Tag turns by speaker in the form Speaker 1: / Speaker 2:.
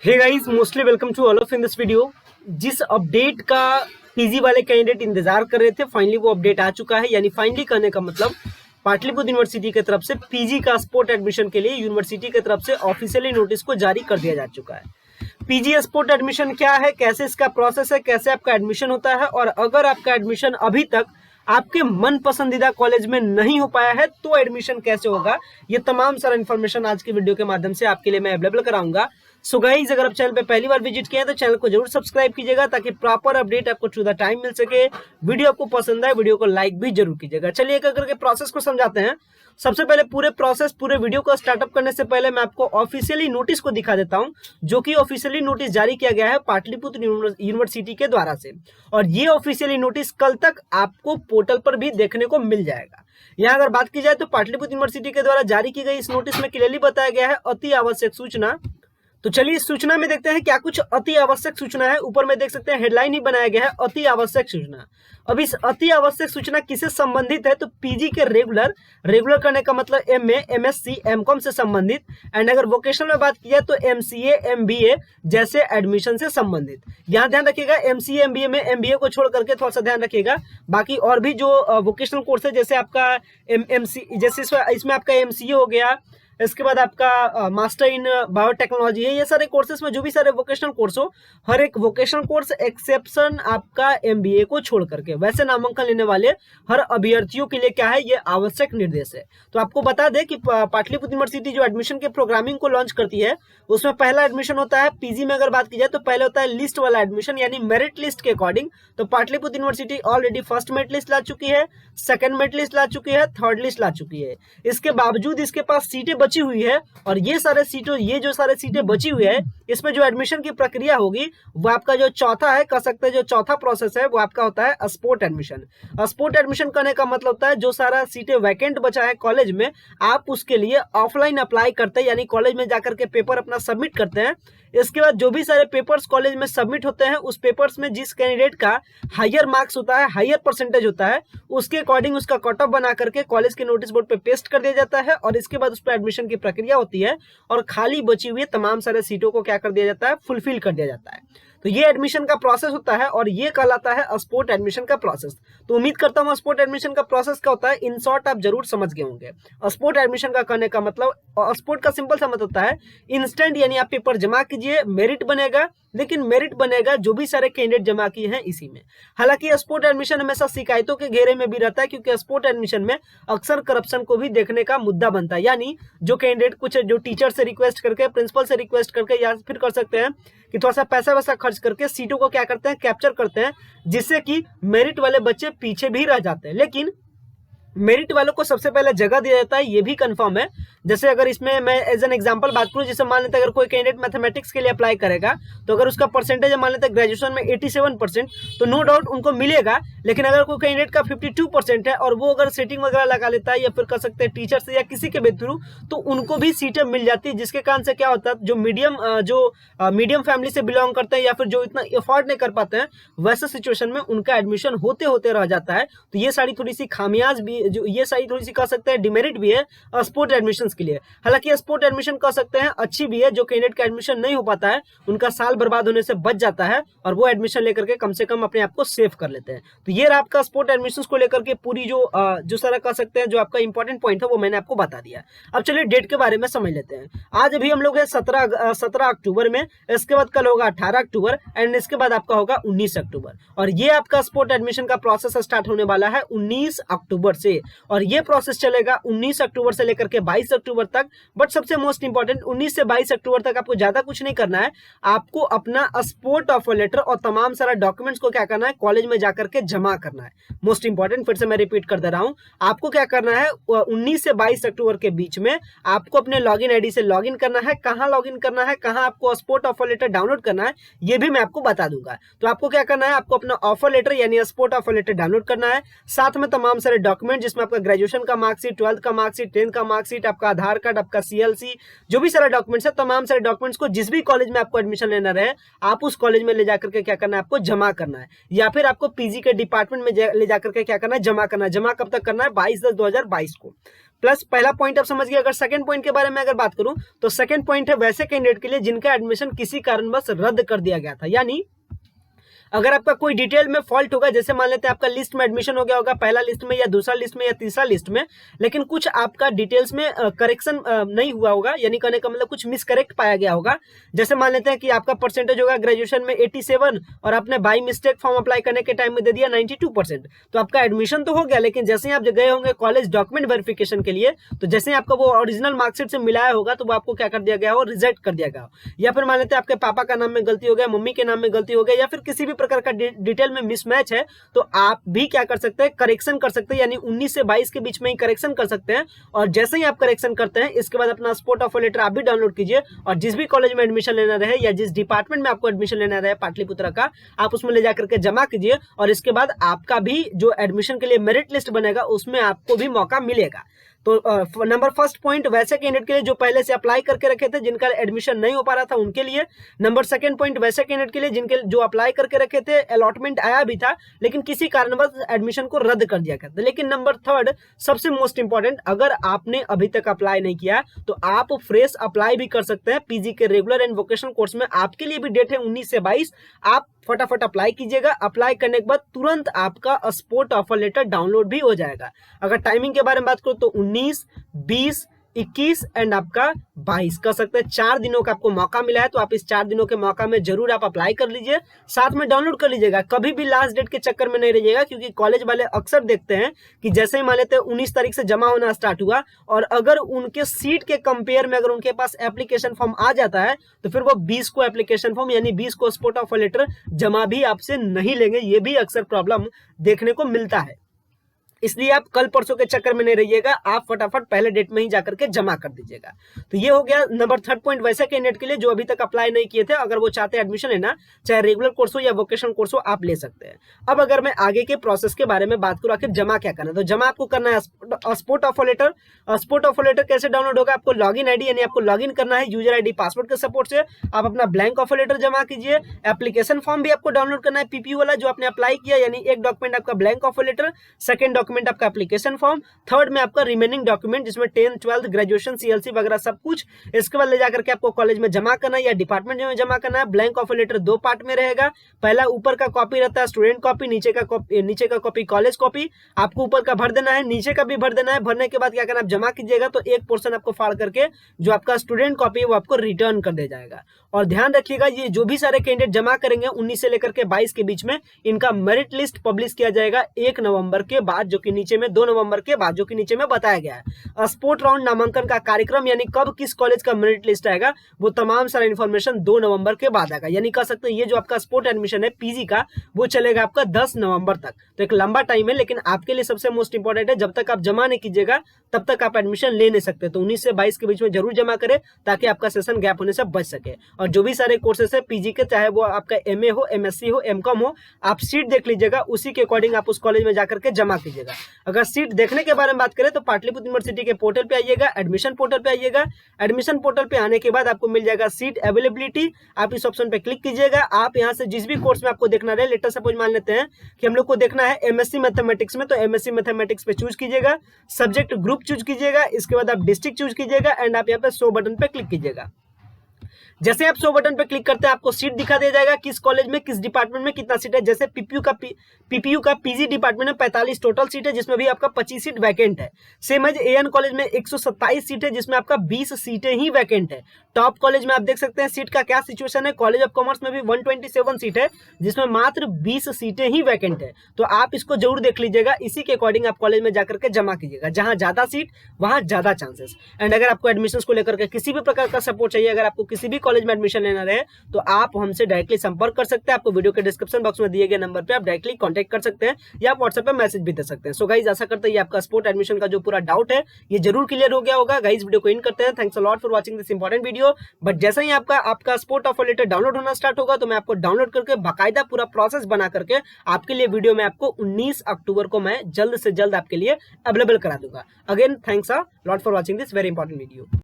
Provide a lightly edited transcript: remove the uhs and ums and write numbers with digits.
Speaker 1: Hey guys, mostly welcome to all of in this video. जिस update का PG वाले candidate इंतजार कर रहे थे, फाइनली वो अपडेट आ चुका है। यानी फाइनली कहने का मतलब पाटलिपुत्र यूनिवर्सिटी की तरफ से पीजी का स्पोर्ट एडमिशन के लिए यूनिवर्सिटी की तरफ से ऑफिशियली नोटिस को जारी कर दिया जा चुका है। पीजी स्पोर्ट एडमिशन क्या है, कैसे इसका प्रोसेस है, कैसे आपका एडमिशन होता है, और अगर आपका एडमिशन अभी तक आपके मन पसंदीदा कॉलेज में नहीं हो पाया है तो एडमिशन कैसे होगा, ये तमाम सारा इन्फॉर्मेशन आज की वीडियो के माध्यम से आपके लिए मैं अवेलेबल कराऊंगा। सो गाइस, अगर आप चैनल पे पहली बार विजिट किए हैं तो चैनल को जरूर सब्सक्राइब कीजिएगा ताकि प्रॉपर अपडेट आपको टू द टाइम मिल सके। वीडियो आपको पसंद आए, वीडियो को लाइक भी जरूर कीजिएगा। चलिए एक करके प्रोसेस को समझाते हैं। सबसे पहले पूरे वीडियो को स्टार्टअप करने से पहले मैं आपको ऑफिशियली नोटिस को दिखा देता हूं, जो कि ऑफिशियली नोटिस जारी किया गया है पाटलिपुत्र यूनिवर्सिटी के द्वारा से। और ये ऑफिशियली नोटिस कल तक आपको पोर्टल पर भी देखने को मिल जाएगा। यहाँ अगर बात की जाए तो पाटलिपुत्र यूनिवर्सिटी के द्वारा जारी की गई इस नोटिस में क्लियरली बताया गया है अति आवश्यक सूचना। तो चलिए इस सूचना में देखते हैं क्या कुछ अति आवश्यक सूचना है। ऊपर में देख सकते हैं हेडलाइन ही बनाया गया है अति आवश्यक सूचना। अब इस अति आवश्यक सूचना किससे संबंधित है, तो पीजी के रेगुलर करने का मतलब एमए, एमएससी, एमकॉम से संबंधित। एंड अगर वोकेशनल में बात की जाए तो एमसीए, एमबीए जैसे एडमिशन से संबंधित। यहाँ ध्यान रखिएगा एमसीए, एमबीए में एमबीए को छोड़ करके थोड़ा सा ध्यान रखिएगा। बाकी और भी जो वोकेशनल कोर्स है, जैसे आपका एमसी, जैसे इसमें आपका एमसीए हो गया, इसके बाद आपका मास्टर इन बायोटेक्नोलॉजी है। ये सारे कोर्सेस में जो भी सारे वोकेशनल कोर्स हो, हर एक वोकेशनल कोर्स एक्सेप्शन आपका एमबीए को छोड़ करके वैसे नामांकन लेने वाले हर अभ्यर्थियों के लिए क्या है, ये आवश्यक निर्देश है। तो आपको बता दें कि पाटलिपुत्र यूनिवर्सिटी जो एडमिशन के प्रोग्रामिंग को लॉन्च करती है, उसमें पहला एडमिशन होता है पीजी में। अगर बात की जाए तो पहले होता है लिस्ट वाला एडमिशन, यानी मेरिट लिस्ट के अकॉर्डिंग। तो Pataliputra university already first merit list ला चुकी है, सेकंड मेरिट लिस्ट ला चुकी है, थर्ड लिस्ट ला चुकी है। इसके बावजूद इसके पास सीटें बची हुई है, और ये जो सारे सीटें बची हुई है, इसमें जो एडमिशन की प्रक्रिया होगी वो आपका जो चौथा है, कह सकते हैं जो चौथा प्रोसेस है, वो आपका होता है स्पोर्ट एडमिशन। स्पोर्ट एडमिशन करने का मतलब होता है जो सारा सीटें वैकेंट बचा है कॉलेज में, आप उसके लिए ऑफलाइन अप्लाई करते हैं, यानी कॉलेज में जाकर के पेपर अपना सबमिट करते हैं। इसके बाद जो भी सारे पेपर्स कॉलेज में सबमिट होते हैं, उस पेपर्स में जिस कैंडिडेट का हायर मार्क्स होता है, हायर परसेंटेज होता है, उसके अकॉर्डिंग उसका कट ऑफ बना करके कॉलेज के नोटिस बोर्ड पे पेस्ट कर दिया जाता है। और इसके बाद उस पर एडमिशन की प्रक्रिया होती है और खाली बची हुई तमाम सारे सीटों को क्या कर दिया जाता है, फुलफिल कर दिया जाता है। तो ये एडमिशन का प्रोसेस होता है और ये कहलाता है स्पोर्ट एडमिशन का प्रोसेस। तो उम्मीद करता हूं स्पोर्ट एडमिशन का प्रोसेस क्या होता है, इन शॉर्ट आप जरूर समझ गए होंगे। स्पोर्ट एडमिशन का करने का मतलब, स्पोर्ट का सिंपल सा मतलब होता है इंस्टेंट, यानी आप पेपर जमा कीजिए, मेरिट बनेगा, लेकिन मेरिट बनेगा जो भी सारे कैंडिडेट जमा किए हैं इसी में। हालांकि स्पोर्ट एडमिशन हमेशा शिकायतों के घेरे में भी रहता है, क्योंकि स्पोर्ट एडमिशन में अक्सर करप्शन को भी देखने का मुद्दा बनता है। यानी जो कैंडिडेट कुछ जो टीचर से रिक्वेस्ट करके, प्रिंसिपल से रिक्वेस्ट करके, या फिर कर सकते हैं कि थोड़ा सा पैसा वैसा खर्च करके सीटों को क्या करते हैं, कैप्चर करते हैं, जिससे कि मेरिट वाले बच्चे पीछे भी रह जाते हैं। लेकिन मेरिट वालों को सबसे पहले जगह दिया जाता है, ये भी कंफर्म है। जैसे अगर इसमें मैं एज एन एग्जांपल बात करूं, जैसे मान लेते हैं अगर कोई कैंडिडेट मैथमेटिक्स के लिए अप्लाई करेगा, तो अगर उसका परसेंटेज मान लेते हैं ग्रेजुएशन में 87%, तो नो डाउट उनको मिलेगा। लेकिन अगर कोई कैंडिडेट का 52% है और वो अगर सेटिंग वगैरह लगा लेता है, या फिर कर सकते हैं टीचर से या किसी के भी थ्रू, तो उनको भी सीटें मिल जाती है। जिसके कारण से क्या होता है, जो मीडियम फैमिली से बिलोंग करते हैं या फिर जो इतना अफोर्ड नहीं कर पाते हैं, वैसे सिचुएशन में उनका एडमिशन होते होते रह जाता है। तो ये सारी थोड़ी सी खामियाज भी, जो ये सारी थोड़ी सी कह सकते हैं डिमेरिट भी है स्पोर्ट एडमिशंस के लिए। हालांकि स्पोर्ट एडमिशन कह सकते हैं अच्छी भी है, जो कैंडिडेट का एडमिशन नहीं हो पाता है उनका साल बर्बाद होने से बच जाता है, और वो एडमिशन लेकर के कम से कम अपने आप को सेव कर लेते हैं। तो ये रहा आपका स्पोर्ट एडमिशंस को लेकर के पूरी जो सारा कह सकते हैं जो आपका इंपॉर्टेंट पॉइंट है, वो मैंने आपको बता दिया। अब चलिए डेट के बारे में समझ लेते हैं। आज अभी हम लोग है 17 अक्टूबर में, इसके बाद कल होगा 18 अक्टूबर, एंड इसके बाद आपका होगा 19 अक्टूबर। और ये आपका स्पोर्ट एडमिशन का प्रोसेस स्टार्ट होने वाला है 19 अक्टूबर से, और ये प्रोसेस चलेगा 19 अक्टूबर से लेकर के 22 अक्टूबर तक। बट सबसे मोस्ट इंपॉर्टेंट, 19 से 22 अक्टूबर तक आपको ज्यादा कुछ नहीं करना है। आपको अपना स्पोर्ट ऑफर लेटर और तमाम सारा डॉक्यूमेंट्स को क्या करना है, कॉलेज में जाकर के जमा करना है। मोस्ट इंपॉर्टेंट, फिर से मैं रिपीट कर दे रहा हूं, आपको क्या करना है 19 से 22 अक्टूबर के बीच में आपको अपने लॉगिन आईडी से लॉगिन करना है। कहां लॉगिन करना है, कहां आपको स्पोर्ट ऑफर लेटर डाउनलोड करना है, ये भी मैं आपको बता दूंगा। तो आपको क्या करना है, आपको अपना ऑफर लेटर यानी स्पोर्ट ऑफर लेटर डाउनलोड करना है, साथ में तमाम सारे डॉक्यूमेंट जिसमें आपका ग्रेजुएशन का मार्कशीट, 12th का मार्कशीट, 10th का मार्कशीट, आपका आधार कार्ड, आपका CLC, जो भी सारे डॉक्यूमेंट्स है, तमाम सारे डॉक्यूमेंट्स को जिस भी कॉलेज में आपको एडमिशन लेना रहे आप उस कॉलेज में ले जाकर के क्या करना है, आपको जमा करना है, या फिर आपको पीजी के डिपार्टमेंट में ले जाकर के क्या करना है, जमा करना है। जमा कब तक करना है? 22/10/2022 को। प्लस पहला पॉइंट आप समझ गए। अगर सेकंड पॉइंट के बारे में अगर बात करूं तो सेकंड पॉइंट है वैसे कैंडिडेट के लिए जिनका एडमिशन किसी कारणवश रद्द कर दिया गया था। यानी अगर आपका कोई डिटेल में फॉल्ट होगा, जैसे मान लेते हैं आपका लिस्ट में एडमिशन हो गया होगा, पहला लिस्ट में या दूसरा लिस्ट में या तीसरा लिस्ट में, लेकिन कुछ आपका डिटेल्स में करेक्शन नहीं हुआ होगा, यानी कहने का मतलब कुछ मिसकरेक्ट पाया गया होगा। जैसे मान लेते हैं कि आपका परसेंटेज होगा ग्रेजुएशन में 87 और आपने बाई मिस्टेक फॉर्म अप्लाई करने के टाइम में दे दिया 92%, तो आपका एडमिशन तो हो गया, लेकिन जैसे ही आप गए होंगे कॉलेज डॉक्यूमेंट वेरिफिकेशन के लिए, तो जैसे ही आपका वो ओरिजिनल मार्कशीट से मिलाया होगा तो वो आपको क्या कर दिया गया हो? रिजेक्ट कर दिया गया। या फिर मान लेते हैं आपके पापा का नाम में गलती हो गया, मम्मी के नाम में गलती हो गया, या फिर किसी भी प्रकार का डिटेल में मिसमैच है, तो आप भी क्या कर सकते हैं? करेक्शन कर सकते हैं, यानी 19 से 22 के बीच में ही करेक्शन कर सकते हैं। और जैसे ही आप करेक्शन करते हैं इसके बाद अपना स्पोर्ट ऑफर लेटर आप भी डाउनलोड कीजिए और जिस भी कॉलेज में एडमिशन लेना रहे या जिस डिपार्टमेंट में आपको एडमिशन लेना रहे पाटलिपुत्र का, आप उसमें ले जाकर के जमा कीजिए और इसके बाद आपका भी जो एडमिशन के लिए मेरिट लिस्ट बनेगा उसमें आपको भी मौका मिलेगा। तो नंबर फर्स्ट पॉइंट वैसे कैंडिडेट के लिए जो पहले से अप्लाई करके रखे थे, जिनका एडमिशन नहीं हो पा रहा था उनके लिए। नंबर सेकंड पॉइंट वैसे कैंडिडेट के लिए जिनके जो अप्लाई करके रखे थे, अलॉटमेंट आया भी था लेकिन किसी कारणवश एडमिशन को रद्द कर दिया गया था। लेकिन नंबर थर्ड सबसे मोस्ट इंपॉर्टेंट, अगर आपने अभी तक अप्लाई नहीं किया तो आप फ्रेश अप्लाई भी कर सकते हैं पीजी के रेगुलर एंड वोकेशनल कोर्स में। आपके लिए भी डेट है 19 से 22, आप फटाफट अप्लाई कीजिएगा। अप्लाई करने के बाद तुरंत आपका स्पोर्ट ऑफर लेटर डाउनलोड भी हो जाएगा। अगर टाइमिंग के बारे में बात करूं तो 19, 20, 21 एंड आपका 22 कर सकते हैं। 4 दिनों का आपको मौका मिला है, तो आप इस 4 दिनों के मौका में जरूर आप अप्लाई कर लीजिए, साथ में डाउनलोड कर लीजिएगा। कभी भी लास्ट डेट के चक्कर में नहीं रहिएगा, क्योंकि कॉलेज वाले अक्सर देखते हैं कि जैसे ही मान लेते हैं 19 तारीख से जमा होना स्टार्ट हुआ और अगर उनके सीट के कंपेयर में अगर उनके पास एप्लीकेशन फॉर्म आ जाता है तो फिर वो 20 को एप्लीकेशन फॉर्म यानी 20 को स्पोर्ट ऑफर लेटर जमा भी आपसे नहीं लेंगे। ये भी अक्सर प्रॉब्लम देखने को मिलता है, इसलिए आप कल परसों के चक्कर में नहीं रहिएगा, आप फटाफट पहले डेट में ही जाकर के जमा कर दीजिएगा। तो ये हो गया नंबर थर्ड पॉइंट वैसे कैंडिडेट के लिए जो अभी तक अप्लाई नहीं किए थे, अगर वो चाहते हैं एडमिशन लेना, चाहे रेगुलर कोर्स हो या वोकेशनल कोर्स हो, आप ले सकते हैं। अब अगर मैं आगे के प्रोसेस के बारे में बात करूं, आखिर जमा क्या करना है, तो जमा आपको करना है sport offer letter. Sport offer letter कैसे डाउनलोड होगा? आपको लॉगिन आईडी यानी आपको लॉगिन करना है यूजर आईडी पासवर्ड के सपोर्ट से। आप अपना ब्लैंक ऑफर लेटर जमा कीजिए। एप्लीकेशन फॉर्म भी आपको डाउनलोड करना है पीपीयू वाला जो आपने अप्लाई किया, यानी एक डॉक्यूमेंट आपका blank offer letter, second document आपका एप्लीकेशन फॉर्म, थर्ड में आपका रिमेनिंग डॉक्यूमेंट जिसमें 10th 12th ग्रेजुएशन CLC वगैरह सब कुछ। इसके बाद ले जाकर के आपको कॉलेज में जमा करना है या डिपार्टमेंट में जमा करना है। ब्लैंक ऑफर लेटर 2 पार्ट में रहेगा। पहला ऊपर का कॉपी रहता है स्टूडेंट कॉपी, नीचे का कॉपी कॉलेज कॉपी। आपको ऊपर का भर देना है, नीचे का भी भर देना है। भरने के बाद क्या करना है, आप जमा कीजिएगा तो एक पोर्शन आपको फाड़ करके जो आपका स्टूडेंट कॉपी है वो आपको रिटर्न कर दिया जाएगा। और ध्यान रखिएगा, ये जो भी सारे कैंडिडेट जमा करेंगे 19 से लेकर के 22 के बीच में, इनका मेरिट लिस्ट पब्लिश किया जाएगा 1 नवंबर के बाद, जो कि नीचे में 2 नवंबर के बाद, जो कि नीचे में बताया गया है। स्पोर्ट राउंड नामांकन का कार्यक्रम यानी कब किस कॉलेज का मेरिट लिस्ट आएगा वो तमाम सारा इन्फॉर्मेशन 2 नवंबर के बाद आएगा। यानी कह सकते हैं ये जो आपका स्पोर्ट एडमिशन है पीजी का वो चलेगा आपका 10 नवंबर तक। तो एक लंबा टाइम है, लेकिन आपके लिए सबसे मोस्ट इंपॉर्टेंट है जब तक आप जमा नहीं कीजिएगा तब तक आप एडमिशन ले नहीं सकते। तो 19 से 22 के बीच में जरूर जमा करें ताकि आपका सेशन गैप होने से बच सके। और जो भी सारे कोर्सेस है पीजी के, चाहे वो आपका MA हो, MSc हो, MCOM हो, आप सीट देख लीजिएगा, उसी के अकॉर्डिंग आप उस कॉलेज में जाकर के जमा कीजिएगा। अगर सीट देखने के बारे में बात करें तो पाटलिपुत्र यूनिवर्सिटी के पोर्टल पे आइएगा, एडमिशन पोर्टल पे आइएगा। एडमिशन पोर्टल पे आने के बाद आपको मिल जाएगा सीट अवेलेबिलिटी, आप इस ऑप्शन पे क्लिक कीजिएगा। आप यहां से जिस भी कोर्स में आपको देखना रहे, लेटर सपोज मान लेते हैं कि हम लोग को देखना है MSc मैथमेटिक्स में, तो MSc मैथमेटिक्स पे चूज कीजिएगा, सब्जेक्ट ग्रुप चूज कीजिएगा, इसके बाद आप डिस्ट्रिक्ट चूज कीजिएगा एंड आप यहाँ पे शो बटन पे क्लिक कीजिएगा। जैसे आप शो बटन पे क्लिक करते हैं आपको सीट दिखा दिया जाएगा, किस कॉलेज में किस डिपार्टमेंट में कितना सीट है। जैसे पीपीयू का पीजी डिपार्टमेंट में 45 टोटल सीट है जिसमें भी आपका 25 सीट वैकेंट है। सेम एज AN कॉलेज में 127 सीट है जिसमें आपका 20 सीटें ही वैकेंट है। टॉप कॉलेज में आप देख सकते हैं सीट का क्या सिचुएशन है। कॉलेज ऑफ कॉमर्स में भी 127 सीट है जिसमें मात्र 20 सीटें ही वैकेंट है। तो आप इसको जरूर देख लीजिएगा, इसी के अकॉर्डिंग आप कॉलेज में जाकर के जमा कीजिएगा। जहां ज्यादा सीट वहां ज्यादा चांसेस। एंड अगर आपको एडमिशन को लेकर के किसी भी प्रकार का सपोर्ट चाहिए, अगर आपको किसी भी कॉलेज में एडमिशन लेना रहे तो आप हमसे डायरेक्टली संपर्क कर सकते हैं। आपको वीडियो के डिस्क्रिप्शन बॉक्स में दिए गए नंबर पे आप डायरेक्टली कांटेक्ट कर सकते हैं या आप व्हाट्सएप पे मैसेज भी दे सकते हैं। सो गाइज आशा करते हैं ये आपका स्पोर्ट एडमिशन का जो पूरा डाउट है ये जरूर क्लियर हो गया होगा। गाइज वीडियो को इन करते हैं। Thanks a lot for watching this important video. But जैसे ही आपका स्पोर्ट ऑफर लेटर डाउनलोड होना स्टार्ट होगा तो मैं आपको डाउनलोड करके बाकायदा पूरा प्रोसेस बना करके आपके लिए वीडियो में आपको 19 अक्टूबर को मैं जल्द से जल्द आपके लिए अवेलेबल करा दूंगा। Again thanks a lot for watching this very important video.